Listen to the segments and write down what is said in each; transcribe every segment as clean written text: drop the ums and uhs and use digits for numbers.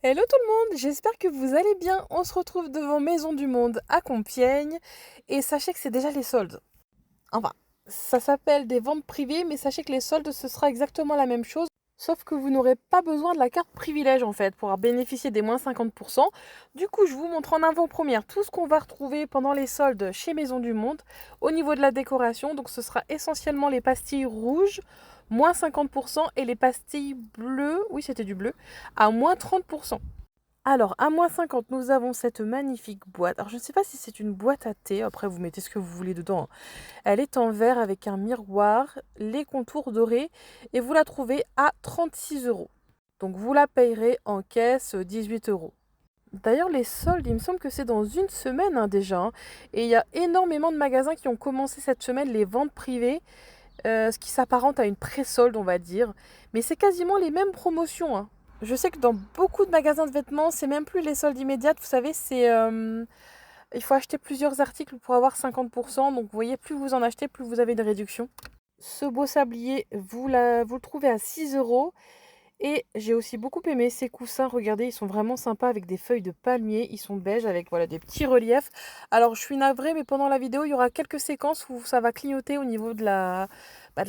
Hello tout le monde, j'espère que vous allez bien. On se retrouve devant Maison du Monde à Compiègne et sachez que c'est déjà les soldes. Enfin, ça s'appelle des ventes privées, mais sachez que les soldes ce sera exactement la même chose, sauf que vous n'aurez pas besoin de la carte privilège en fait pour bénéficier des moins 50%. Du coup, je vous montre en avant-première tout ce qu'on va retrouver pendant les soldes chez Maison du Monde au niveau de la décoration. Donc ce sera essentiellement les pastilles rouges, moins 50% et les pastilles bleues, oui c'était du bleu, à moins 30%. Alors, à moins 50, nous avons cette magnifique boîte. Alors, je ne sais pas si c'est une boîte à thé. Après, vous mettez ce que vous voulez dedans, hein. Elle est en verre avec un miroir, les contours dorés. Et vous la trouvez à 36 euros. Donc, vous la payerez en caisse 18 euros. D'ailleurs, les soldes, il me semble que c'est dans une semaine hein, déjà, hein. Et il y a énormément de magasins qui ont commencé cette semaine les ventes privées. Ce qui s'apparente à une pré-solde, on va dire. Mais c'est quasiment les mêmes promotions, hein. Je sais que dans beaucoup de magasins de vêtements, c'est même plus les soldes immédiates. Vous savez, il faut acheter plusieurs articles pour avoir 50%. Donc, vous voyez, plus vous en achetez, plus vous avez une réduction. Ce beau sablier, vous le trouvez à 6 euros. Et j'ai aussi beaucoup aimé ces coussins. Regardez, ils sont vraiment sympas avec des feuilles de palmier. Ils sont beiges avec voilà, des petits reliefs. Alors, je suis navrée, mais pendant la vidéo, il y aura quelques séquences où ça va clignoter au niveau de la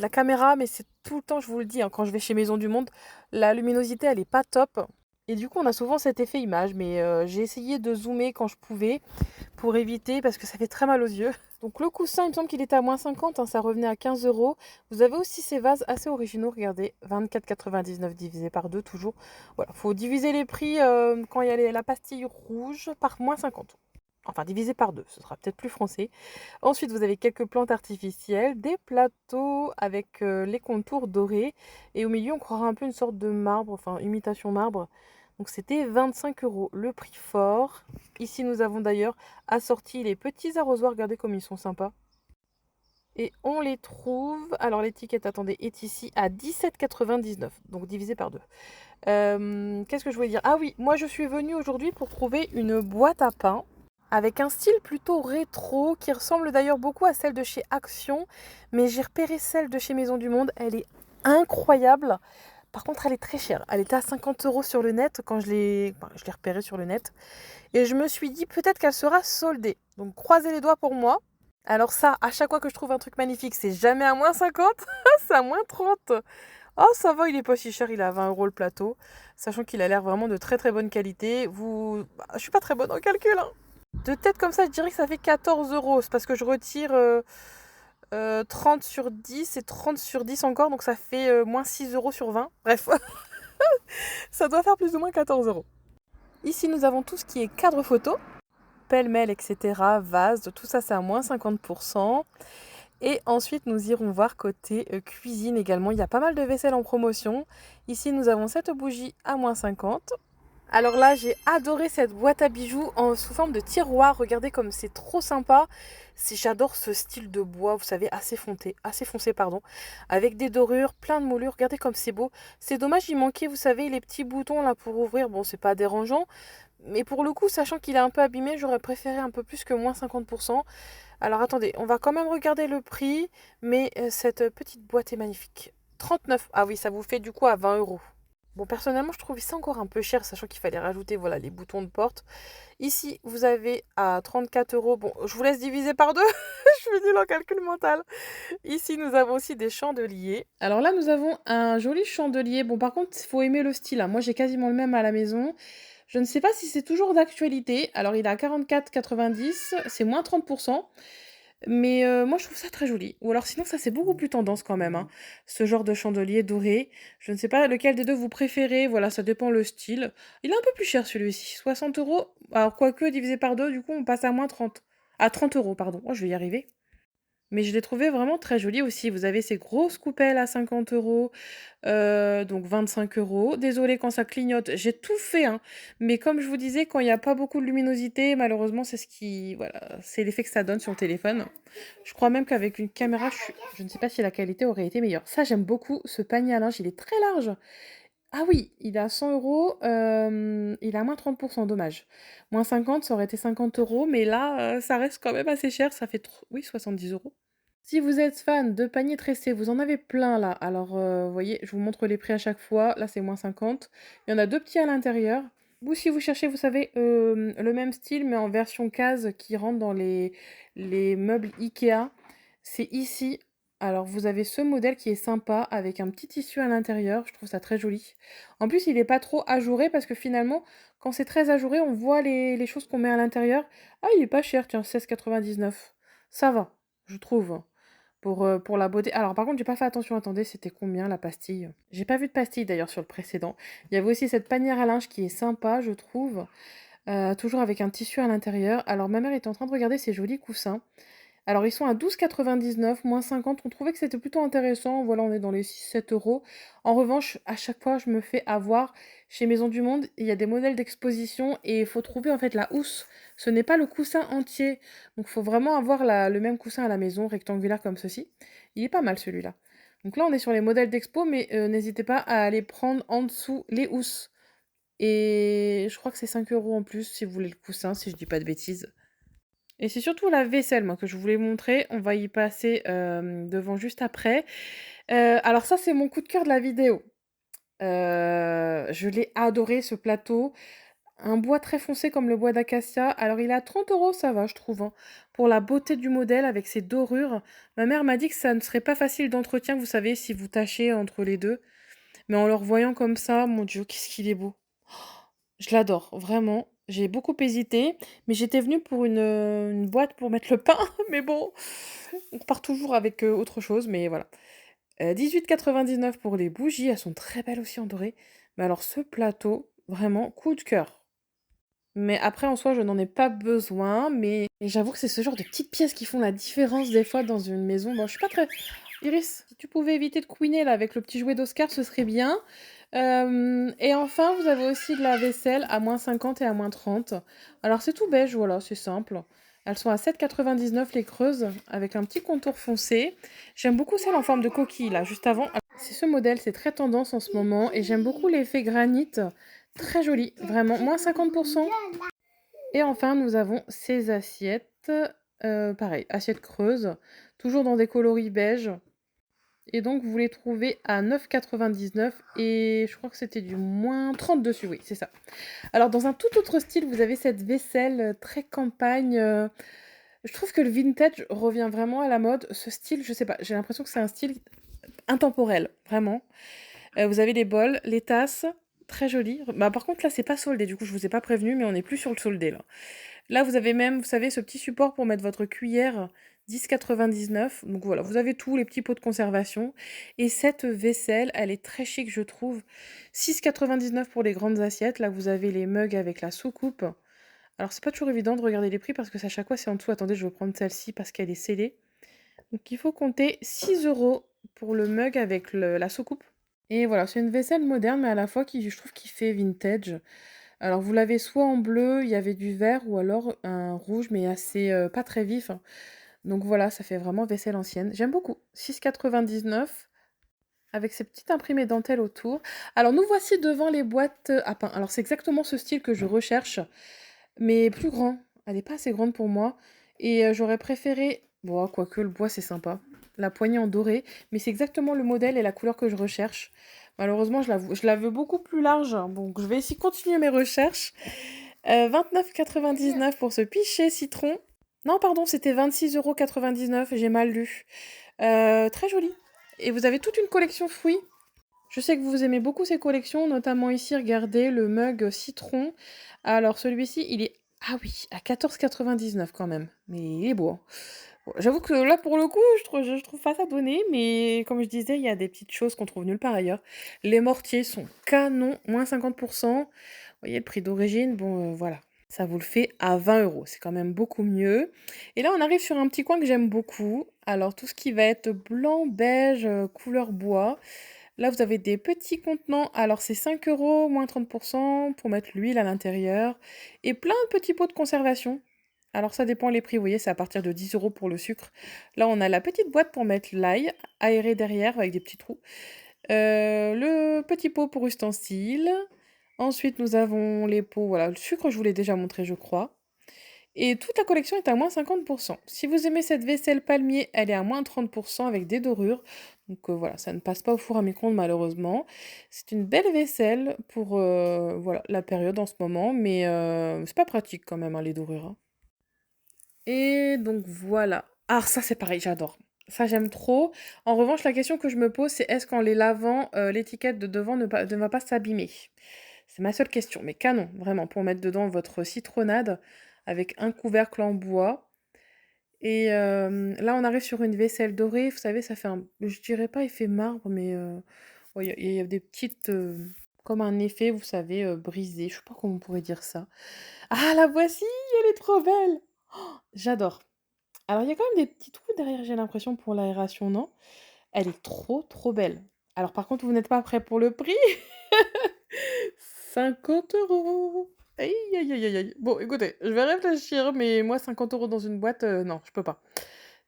caméra. Mais c'est tout le temps, je vous le dis, hein, quand je vais chez Maison du Monde, la luminosité, elle est pas top. Et du coup, on a souvent cet effet image. Mais j'ai essayé de zoomer quand je pouvais pour éviter parce que ça fait très mal aux yeux. Donc le coussin, il me semble qu'il était à moins 50, hein, ça revenait à 15 euros. Vous avez aussi ces vases assez originaux, regardez, 24,99 divisé par 2 toujours. Voilà, faut diviser les prix quand il y a la pastille rouge par moins 50. Enfin, divisé par 2, ce sera peut-être plus français. Ensuite, vous avez quelques plantes artificielles, des plateaux avec les contours dorés. Et au milieu, on croirait un peu une sorte de marbre, enfin, imitation marbre. Donc c'était 25 euros, le prix fort. Ici, nous avons d'ailleurs assorti les petits arrosoirs. Regardez comme ils sont sympas. Et on les trouve. Alors, l'étiquette, attendez, est ici à 17,99. Donc divisé par 2. Qu'est-ce que je voulais dire? Ah oui, moi je suis venue aujourd'hui pour trouver une boîte à pain avec un style plutôt rétro qui ressemble d'ailleurs beaucoup à celle de chez Action. Mais j'ai repéré celle de chez Maison du Monde. Elle est incroyable. Par contre, elle est très chère. Elle était à 50 euros sur le net quand je l'ai repérée sur le net. Et je me suis dit peut-être qu'elle sera soldée. Donc croisez les doigts pour moi. Alors ça, à chaque fois que je trouve un truc magnifique, c'est jamais à moins 50, c'est à moins 30. Oh ça va, il est pas si cher, il est à 20 euros le plateau. Sachant qu'il a l'air vraiment de très très bonne qualité. Je suis pas très bonne en calcul, hein. De tête comme ça, je dirais que ça fait 14 euros. C'est parce que je retire 30 sur 10 et 30 sur 10 encore. Donc ça fait moins 6 euros sur 20. Bref, ça doit faire plus ou moins 14 euros. Ici, nous avons tout ce qui est cadre photo, pêle-mêle, etc., vase, tout ça, c'est à moins 50%. Et ensuite, nous irons voir côté cuisine également. Il y a pas mal de vaisselle en promotion. Ici, nous avons cette bougie à moins 50. Alors là, j'ai adoré cette boîte à bijoux sous forme de tiroir. Regardez comme c'est trop sympa. J'adore ce style de bois, vous savez, assez foncé, pardon, avec des dorures, plein de moulures. Regardez comme c'est beau. C'est dommage, il manquait, vous savez, les petits boutons là pour ouvrir. Bon, c'est pas dérangeant, mais pour le coup, sachant qu'il est un peu abîmé, j'aurais préféré un peu plus que moins 50%. Alors attendez, on va quand même regarder le prix, mais cette petite boîte est magnifique. 39. Ah oui, ça vous fait du coup à 20 euros. Bon, personnellement, je trouvais ça encore un peu cher, sachant qu'il fallait rajouter voilà, les boutons de porte. Ici, vous avez à 34 euros. Bon, je vous laisse diviser par deux. Je suis nulle en calcul mental. Ici, nous avons aussi des chandeliers. Alors là, nous avons un joli chandelier. Bon, par contre, il faut aimer le style, hein. Moi, j'ai quasiment le même à la maison. Je ne sais pas si c'est toujours d'actualité. Alors, il est à 44,90. C'est moins 30%. Mais moi, je trouve ça très joli. Ou alors sinon, ça, c'est beaucoup plus tendance quand même, hein. Ce genre de chandelier doré. Je ne sais pas lequel des deux vous préférez. Voilà, ça dépend le style. Il est un peu plus cher celui-ci. 60 euros. Alors, quoique, divisé par deux, du coup, on passe à moins 30. À 30 euros, pardon. Oh, je vais y arriver. Mais je l'ai trouvé vraiment très joli aussi. Vous avez ces grosses coupelles à 50 euros, donc 25 euros. Désolée quand ça clignote, j'ai tout fait, hein. Mais comme je vous disais, quand il n'y a pas beaucoup de luminosité, malheureusement, c'est voilà, c'est l'effet que ça donne sur le téléphone. Je crois même qu'avec une caméra, je ne sais pas si la qualité aurait été meilleure. Ça, j'aime beaucoup ce panier à linge, il est très large. Ah oui, il est à 100 euros, il est à moins 30%, dommage. Moins 50, ça aurait été 50 euros, mais là, ça reste quand même assez cher, ça fait, oui, 70 euros. Si vous êtes fan de paniers tressés, vous en avez plein là. Alors, vous voyez, je vous montre les prix à chaque fois. Là, c'est moins 50. Il y en a deux petits à l'intérieur. Vous, si vous cherchez, vous savez, le même style, mais en version case qui rentre dans les meubles Ikea, c'est ici. Alors, vous avez ce modèle qui est sympa avec un petit tissu à l'intérieur. Je trouve ça très joli. En plus, il n'est pas trop ajouré parce que finalement, quand c'est très ajouré, on voit les choses qu'on met à l'intérieur. Ah, il est pas cher, tiens, 16,99. Ça va, je trouve. Pour la beauté. Alors par contre, j'ai pas fait attention, attendez, c'était combien la pastille? J'ai pas vu de pastille d'ailleurs sur le précédent. Il y avait aussi cette panière à linge qui est sympa, je trouve. Toujours avec un tissu à l'intérieur. Alors ma mère est en train de regarder ces jolis coussins. Alors ils sont à 12,99, moins 50. On trouvait que c'était plutôt intéressant. Voilà, on est dans les 6-7 euros. En revanche, à chaque fois, je me fais avoir chez Maison du Monde. Il y a des modèles d'exposition et il faut trouver en fait la housse. Ce n'est pas le coussin entier. Donc il faut vraiment avoir le même coussin à la maison, rectangulaire comme ceci. Il est pas mal celui-là. Donc là, on est sur les modèles d'expo, mais n'hésitez pas à aller prendre en dessous les housses. Et je crois que c'est 5 euros en plus si vous voulez le coussin, si je dis pas de bêtises. Et c'est surtout la vaisselle, moi, que je voulais montrer. On va y passer devant juste après. Alors ça, c'est mon coup de cœur de la vidéo. Je l'ai adoré, ce plateau. Un bois très foncé comme le bois d'acacia. Alors il est à 30 euros, ça va, je trouve, hein. Pour la beauté du modèle avec ses dorures. Ma mère m'a dit que ça ne serait pas facile d'entretien, vous savez, si vous tâchez entre les deux. Mais en le revoyant comme ça, mon Dieu, qu'est-ce qu'il est beau. Je l'adore, vraiment. J'ai beaucoup hésité, mais j'étais venue pour une boîte pour mettre le pain, mais bon, on part toujours avec autre chose, mais voilà. 18,99 pour les bougies, elles sont très belles aussi en doré. Mais alors ce plateau, vraiment, coup de cœur. Mais après, en soi, je n'en ai pas besoin, mais j'avoue que c'est ce genre de petites pièces qui font la différence des fois dans une maison. Bon, je suis pas très... Iris, si tu pouvais éviter de couiner là avec le petit jouet d'Oscar, ce serait bien. Et enfin, vous avez aussi de la vaisselle à moins 50 et à moins 30. Alors c'est tout beige, voilà, c'est simple. Elles sont à 7,99 les creuses, avec un petit contour foncé. J'aime beaucoup celle en forme de coquille, là, juste avant. C'est ce modèle, c'est très tendance en ce moment. Et j'aime beaucoup l'effet granit. Très joli, vraiment. Moins 50%. Et enfin, nous avons ces assiettes. Pareil, assiettes creuses. Toujours dans des coloris beige. Et donc, vous les trouvez à 9,99 et je crois que c'était du moins 30 dessus, oui, c'est ça. Alors, dans un tout autre style, vous avez cette vaisselle très campagne. Je trouve que le vintage revient vraiment à la mode. Ce style, je sais pas, j'ai l'impression que c'est un style intemporel, vraiment. Vous avez les bols, les tasses, très jolies. Bah, par contre, là, c'est pas soldé, du coup, je vous ai pas prévenu, mais on n'est plus sur le soldé, là. Là, vous avez même, vous savez, ce petit support pour mettre votre cuillère, 10,99. Donc voilà, vous avez tous les petits pots de conservation. Et cette vaisselle, elle est très chic, je trouve. 6,99 pour les grandes assiettes. Là, vous avez les mugs avec la soucoupe. Alors, c'est pas toujours évident de regarder les prix parce que à chaque fois, c'est en dessous. Attendez, je vais prendre celle-ci parce qu'elle est scellée. Donc, il faut compter 6 euros pour le mug avec la soucoupe. Et voilà, c'est une vaisselle moderne, mais à la fois qui, je trouve, qui fait vintage. Alors vous l'avez soit en bleu, il y avait du vert, ou alors un rouge, mais assez pas très vif, hein. Donc voilà, ça fait vraiment vaisselle ancienne. J'aime beaucoup. 6,99 avec ces petites imprimées dentelles autour. Alors nous voici devant les boîtes à pain. Alors c'est exactement ce style que je recherche, mais plus grand. Elle n'est pas assez grande pour moi. Et j'aurais préféré... Bon, quoique le bois c'est sympa. La poignée en doré, mais c'est exactement le modèle et la couleur que je recherche. Malheureusement, je la veux beaucoup plus large, hein. Donc je vais essayer de continuer mes recherches. 29,99 pour ce pichet citron. Non, pardon, c'était 26,99 €, j'ai mal lu. Très joli. Et vous avez toute une collection fruits. Je sais que vous aimez beaucoup ces collections, notamment ici, regardez, le mug citron. Alors celui-ci, il est... Ah oui, à 14,99 quand même. Mais il est beau, hein. Bon, j'avoue que là, pour le coup, je trouve pas ça donné, mais comme je disais, il y a des petites choses qu'on trouve nulle part ailleurs. Les mortiers sont canons, moins 50%. Vous voyez, le prix d'origine, bon, voilà. Ça vous le fait à 20 euros. C'est quand même beaucoup mieux. Et là, on arrive sur un petit coin que j'aime beaucoup. Alors, tout ce qui va être blanc, beige, couleur bois. Là, vous avez des petits contenants. Alors, c'est 5 euros, moins 30% pour mettre l'huile à l'intérieur. Et plein de petits pots de conservation. Alors, ça dépend les prix. Vous voyez, c'est à partir de 10 euros pour le sucre. Là, on a la petite boîte pour mettre l'ail, aéré derrière avec des petits trous. Le petit pot pour ustensiles. Ensuite, nous avons les pots. Voilà, le sucre, je vous l'ai déjà montré, je crois. Et toute la collection est à moins 50%. Si vous aimez cette vaisselle palmier, elle est à moins 30% avec des dorures. Donc voilà, ça ne passe pas au four à micro-ondes malheureusement. C'est une belle vaisselle pour voilà, la période en ce moment, mais c'est pas pratique quand même, hein, les dorures, hein. Et donc voilà. Ah, ça c'est pareil, j'adore. Ça j'aime trop. En revanche, la question que je me pose, c'est est-ce qu'en les lavant, l'étiquette de devant ne va pas s'abîmer? C'est ma seule question, mais canon, vraiment, pour mettre dedans votre citronnade avec un couvercle en bois. Et là, on arrive sur une vaisselle dorée. Vous savez, ça fait un, je dirais pas effet marbre, mais ouais, il y a des petites, comme un effet, vous savez, brisé. Je sais pas comment on pourrait dire ça. Ah, la voici, elle est trop belle. J'adore. Alors, il y a quand même des petits trous derrière, j'ai l'impression, pour l'aération, non? Elle est trop, trop belle. Alors, par contre, vous n'êtes pas prêt pour le prix? 50 €. Aïe, aïe, aïe, aïe, aïe. Bon, écoutez, je vais réfléchir, mais moi, 50 € dans une boîte, non, je peux pas.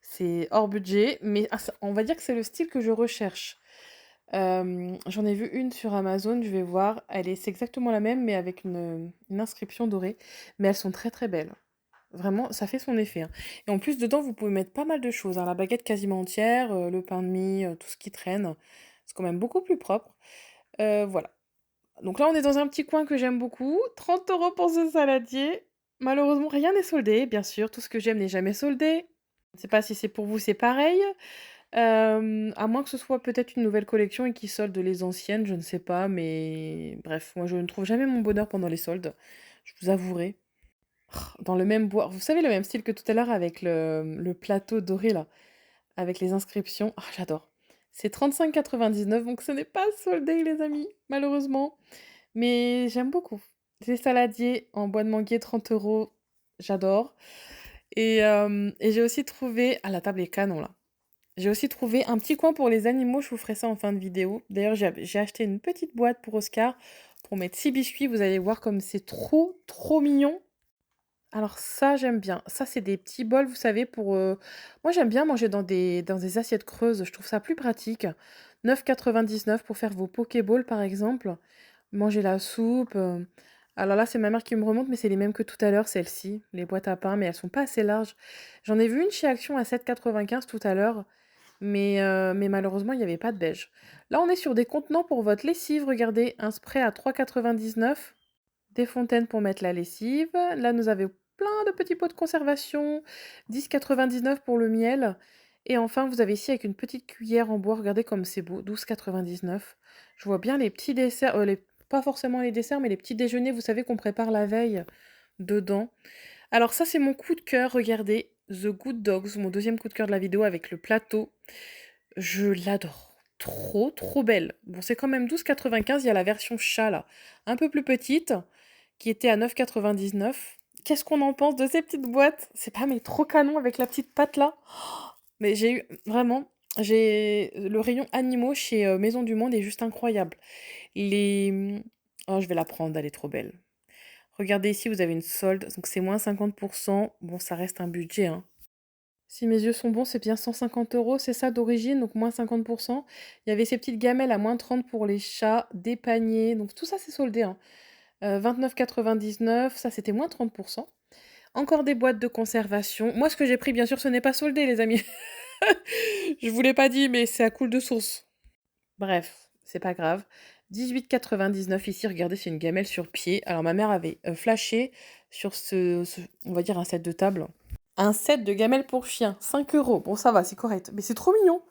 C'est hors budget, mais on va dire que c'est le style que je recherche. J'en ai vu une sur Amazon, je vais voir. C'est exactement la même, mais avec une inscription dorée. Mais elles sont très très belles. Vraiment, ça fait son effet, hein. Et en plus, dedans, vous pouvez mettre pas mal de choses, hein. La baguette quasiment entière, le pain de mie, tout ce qui traîne. C'est quand même beaucoup plus propre. Voilà. Donc là, on est dans un petit coin que j'aime beaucoup. 30 € pour ce saladier. Malheureusement, rien n'est soldé, bien sûr. Tout ce que j'aime n'est jamais soldé. Je ne sais pas si c'est pour vous, c'est pareil. À moins que ce soit peut-être une nouvelle collection et qu'ils soldent les anciennes, je ne sais pas. Mais bref, moi, je ne trouve jamais mon bonheur pendant les soldes. Je vous avouerai. Dans le même bois. Vous savez, le même style que tout à l'heure avec le plateau doré, là, avec les inscriptions. Ah, j'adore. C'est 35,99, donc ce n'est pas soldé, les amis, malheureusement. Mais j'aime beaucoup. Les saladiers en bois de manguier, 30 €, j'adore. Et j'ai aussi trouvé... Ah, la table est canon, là. J'ai aussi trouvé un petit coin pour les animaux, je vous ferai ça en fin de vidéo. D'ailleurs, j'ai acheté une petite boîte pour Oscar pour mettre 6 biscuits. Vous allez voir comme c'est trop, trop mignon. Alors ça, j'aime bien. Ça, c'est des petits bols, vous savez, pour... Moi, j'aime bien manger dans des assiettes creuses. Je trouve ça plus pratique. 9,99 pour faire vos pokéballs, par exemple. Manger la soupe. Alors là, c'est ma mère qui me remonte, mais c'est les mêmes que tout à l'heure, celles-ci. Les boîtes à pain, mais elles sont pas assez larges. J'en ai vu une chez Action à 7,95 tout à l'heure. Mais malheureusement, il n'y avait pas de beige. Là, on est sur des contenants pour votre lessive. Regardez, un spray à 3,99. Des fontaines pour mettre la lessive. Là, nous avons plein de petits pots de conservation. 10,99 pour le miel. Et enfin, vous avez ici avec une petite cuillère en bois. Regardez comme c'est beau. 12,99. Je vois bien les petits desserts. Pas forcément les desserts, mais les petits déjeuners, vous savez, qu'on prépare la veille dedans. Alors ça, c'est mon coup de cœur. Regardez, The Good Dogs, mon deuxième coup de cœur de la vidéo avec le plateau. Je l'adore. Trop, trop belle. Bon, c'est quand même 12,95. Il y a la version chat, là, un peu plus petite, qui était à 9,99. Qu'est-ce qu'on en pense de ces petites boîtes? C'est pas mais trop canon avec la petite patte là. Mais j'ai eu vraiment, j'ai le rayon animaux chez Maison du Monde est juste incroyable. Les Oh, je vais la prendre, elle est trop belle. Regardez ici, vous avez une solde, donc c'est moins 50%. Bon, ça reste un budget, hein. Si mes yeux sont bons, c'est bien 150 €, c'est ça d'origine, donc moins 50%. Il y avait ces petites gamelles à moins 30 pour les chats, des paniers, donc tout ça c'est soldé, hein. 29,99, ça c'était moins 30%. Encore des boîtes de conservation. Moi, ce que j'ai pris, bien sûr, ce n'est pas soldé, les amis. Je vous l'ai pas dit, mais c'est à coule de source. Bref, c'est pas grave. 18,99 ici, regardez, c'est une gamelle sur pied. Alors ma mère avait flashé sur on va dire un set de table. Un set de gamelles pour chien, 5 €. Bon, ça va, c'est correct. Mais c'est trop mignon.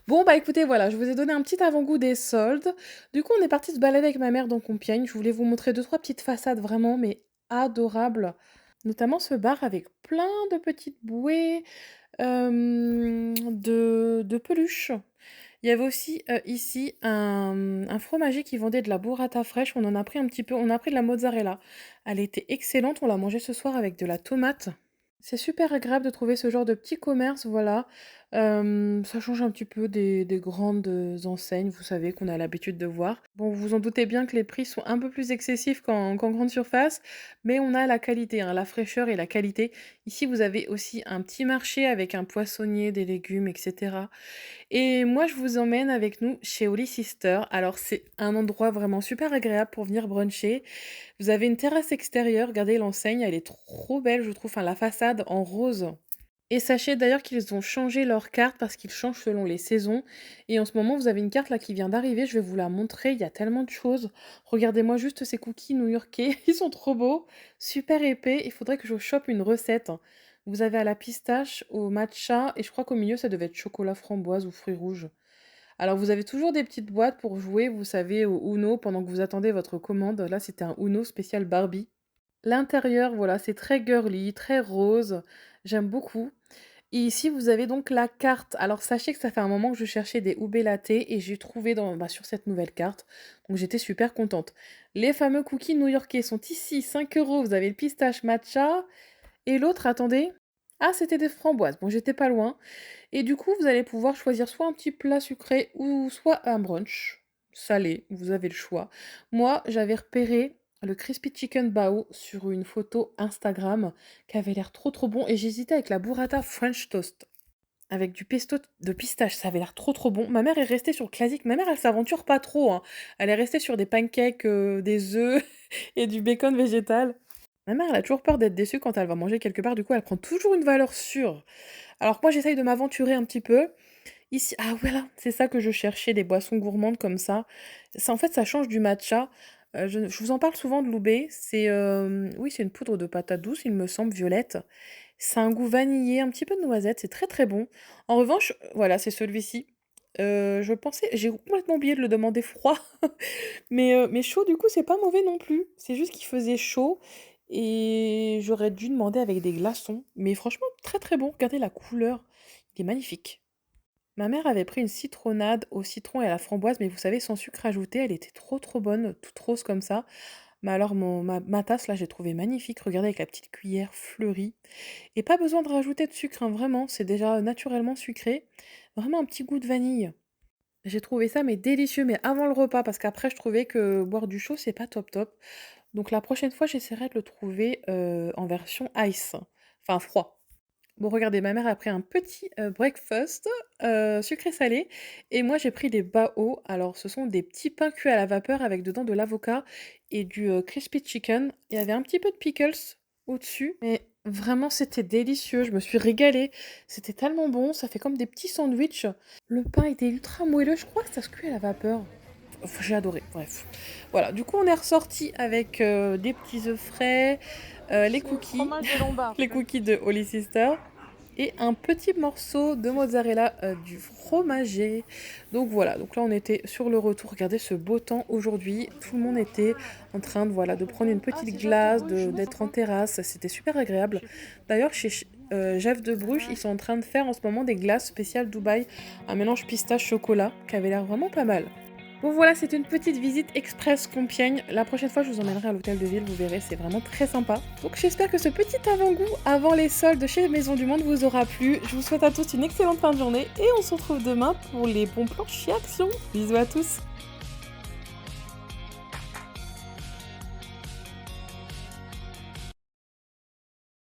Bon, bah écoutez, voilà, je vous ai donné un petit avant-goût des soldes. Du coup, on est parti se balader avec ma mère dans Compiègne. Je voulais vous montrer deux, trois petites façades vraiment, mais adorables. Notamment ce bar avec plein de petites bouées de peluches. Il y avait aussi ici un fromager qui vendait de la burrata fraîche. On en a pris un petit peu. On a pris de la mozzarella. Elle était excellente. On l'a mangée ce soir avec de la tomate. C'est super agréable de trouver ce genre de petit commerce, voilà. Ça change un petit peu des grandes enseignes, vous savez, qu'on a l'habitude de voir. Bon, vous vous en doutez bien que les prix sont un peu plus excessifs qu'en grande surface, mais on a la qualité, hein, la fraîcheur et la qualité. Ici, vous avez aussi un petit marché avec un poissonnier, des légumes, etc. Et moi, je vous emmène avec nous chez Holy Sister. Alors, c'est un endroit vraiment super agréable pour venir bruncher. Vous avez une terrasse extérieure, regardez l'enseigne, elle est trop belle, je trouve. Enfin, la façade en rose. Et sachez d'ailleurs qu'ils ont changé leurs cartes parce qu'ils changent selon les saisons. Et en ce moment, vous avez une carte là qui vient d'arriver, je vais vous la montrer, il y a tellement de choses. Regardez-moi juste ces cookies new-yorkais, ils sont trop beaux, super épais, il faudrait que je chope une recette. Vous avez à la pistache, au matcha, et je crois qu'au milieu ça devait être chocolat framboise ou fruits rouges. Alors vous avez toujours des petites boîtes pour jouer, vous savez, au Uno pendant que vous attendez votre commande. Là, c'était un Uno spécial Barbie. L'intérieur, voilà, c'est très girly, très rose. J'aime beaucoup. Et ici, vous avez donc la carte. Alors sachez que ça fait un moment que je cherchais des ube latte et j'ai trouvé sur cette nouvelle carte. Donc j'étais super contente. Les fameux cookies new-yorkais sont ici, 5 €. Vous avez le pistache matcha. Et l'autre, attendez. Ah, c'était des framboises. Bon, j'étais pas loin. Et du coup, vous allez pouvoir choisir soit un petit plat sucré ou soit un brunch salé. Vous avez le choix. Moi, j'avais repéré le Crispy Chicken Bao sur une photo Instagram qui avait l'air trop trop bon et j'hésitais avec la burrata French Toast avec du pesto de pistache, ça avait l'air trop trop bon. Ma mère est restée sur le classique. Ma mère, elle s'aventure pas trop, hein. Elle est restée sur des pancakes, des œufs et du bacon végétal. Ma mère, elle a toujours peur d'être déçue quand elle va manger quelque part, du coup, elle prend toujours une valeur sûre. Alors que moi, j'essaye de m'aventurer un petit peu. Ici, ah voilà, c'est ça que je cherchais, des boissons gourmandes comme ça. Ça, en fait, ça change du matcha. Je vous en parle souvent de l'oubé. Oui, c'est une poudre de patate douce, il me semble, violette. Ça a un goût vanillé, un petit peu de noisette, c'est très très bon. En revanche, voilà, c'est celui-ci. J'ai complètement oublié de le demander froid, mais chaud, du coup, c'est pas mauvais non plus. C'est juste qu'il faisait chaud et j'aurais dû demander avec des glaçons. Mais franchement, très très bon. Regardez la couleur, il est magnifique. Ma mère avait pris une citronnade au citron et à la framboise, mais vous savez, sans sucre ajouté, elle était trop trop bonne, toute rose comme ça. Mais alors, ma tasse, là, j'ai trouvé magnifique. Regardez avec la petite cuillère fleurie. Et pas besoin de rajouter de sucre, hein, vraiment, c'est déjà naturellement sucré. Vraiment un petit goût de vanille. J'ai trouvé ça mais délicieux, mais avant le repas, parce qu'après je trouvais que boire du chaud, c'est pas top top. Donc la prochaine fois, j'essaierai de le trouver en version ice, enfin froid. Bon, regardez, ma mère a pris un petit breakfast sucré-salé, et moi j'ai pris des bao. Alors, ce sont des petits pains cuits à la vapeur avec dedans de l'avocat et du crispy chicken. Il y avait un petit peu de pickles au-dessus, mais vraiment c'était délicieux. Je me suis régalée. C'était tellement bon, ça fait comme des petits sandwichs. Le pain était ultra moelleux, je crois que ça se cuit à la vapeur. J'ai adoré, bref. Voilà, du coup on est ressorti avec des petits œufs frais, les cookies, les cookies de Holy Sister et un petit morceau de mozzarella du fromager. Donc voilà, donc là on était sur le retour. Regardez ce beau temps aujourd'hui. Tout le monde était en train de, voilà, de prendre une petite glace, d'être en terrasse. C'était super agréable. D'ailleurs, chez Jeff de Bruges, ils sont en train de faire en ce moment des glaces spéciales Dubaï, un mélange pistache-chocolat qui avait l'air vraiment pas mal. Bon voilà, c'était une petite visite express Compiègne. La prochaine fois, je vous emmènerai à l'hôtel de ville, vous verrez, c'est vraiment très sympa. Donc j'espère que ce petit avant-goût avant les soldes chez Maison du Monde vous aura plu. Je vous souhaite à tous une excellente fin de journée et on se retrouve demain pour les bons plans chez Action. Bisous à tous.